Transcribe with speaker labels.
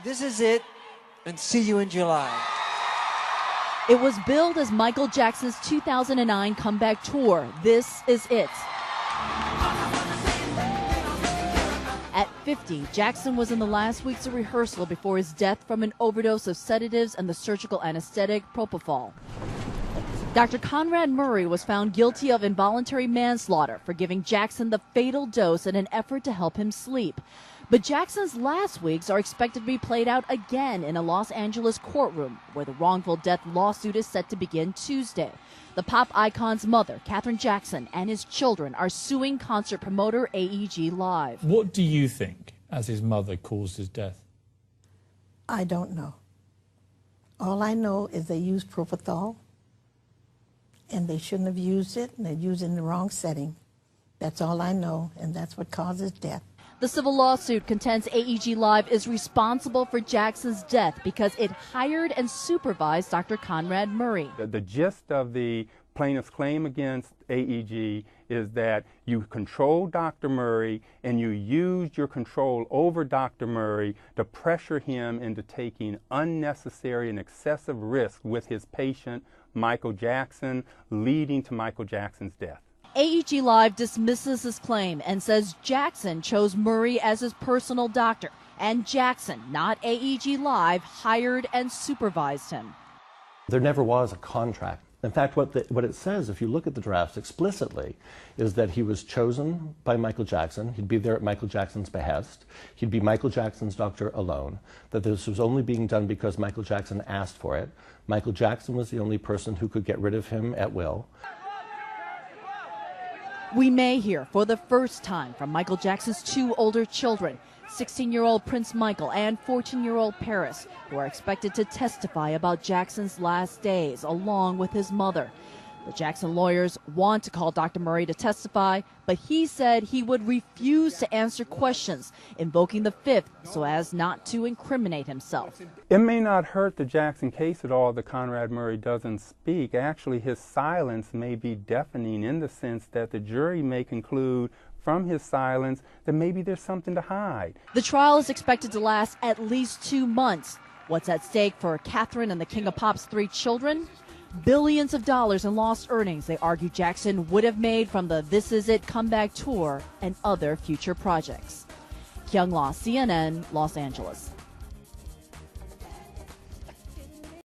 Speaker 1: This is it, and see you in July.
Speaker 2: It was billed as Michael Jackson's 2009 comeback tour. This is it. At 50, Jackson was in the last weeks of rehearsal before his death from an overdose of sedatives and the surgical anesthetic propofol. Dr. Conrad Murray was found guilty of involuntary manslaughter for giving Jackson the fatal dose in an effort to help him sleep. But Jackson's last weeks are expected to be played out again in a Los Angeles courtroom, where the wrongful death lawsuit is set to begin Tuesday. The pop icon's mother, Katherine Jackson, and his children are suing concert promoter AEG Live.
Speaker 3: What do you think, as his mother, caused his death?
Speaker 4: I don't know. All I know is they used propofol, and they shouldn't have used it, and they used it in the wrong setting. That's all I know, and that's what causes death.
Speaker 2: The civil lawsuit contends AEG Live is responsible for Jackson's death because it hired and supervised Dr. Conrad Murray.
Speaker 5: The gist of the plaintiff's claim against AEG is that you controlled Dr. Murray and you used your control over Dr. Murray to pressure him into taking unnecessary and excessive risk with his patient, Michael Jackson, leading to Michael Jackson's death.
Speaker 2: AEG Live dismisses his claim and says Jackson chose Murray as his personal doctor, and Jackson, not AEG Live, hired and supervised him.
Speaker 6: There never was a contract. In fact, what it says, if you look at the drafts explicitly, is that he was chosen by Michael Jackson. He'd be there at Michael Jackson's behest. He'd be Michael Jackson's doctor alone. That this was only being done because Michael Jackson asked for it. Michael Jackson was the only person who could get rid of him at will.
Speaker 2: We may hear for the first time from Michael Jackson's two older children, 16-year-old Prince Michael and 14-year-old Paris, who are expected to testify about Jackson's last days, along with his mother. The Jackson lawyers want to call Dr. Murray to testify, but he said he would refuse to answer questions, invoking the Fifth so as not to incriminate himself.
Speaker 5: It may not hurt the Jackson case at all that Conrad Murray doesn't speak. Actually, his silence may be deafening in the sense that the jury may conclude from his silence that maybe there's something to hide.
Speaker 2: The trial is expected to last at least 2 months. What's at stake for Katherine and the King of Pop's 3 children? Billions of dollars in lost earnings they argue Jackson would have made from the This Is It comeback tour and other future projects. Kyung La, CNN, Los Angeles.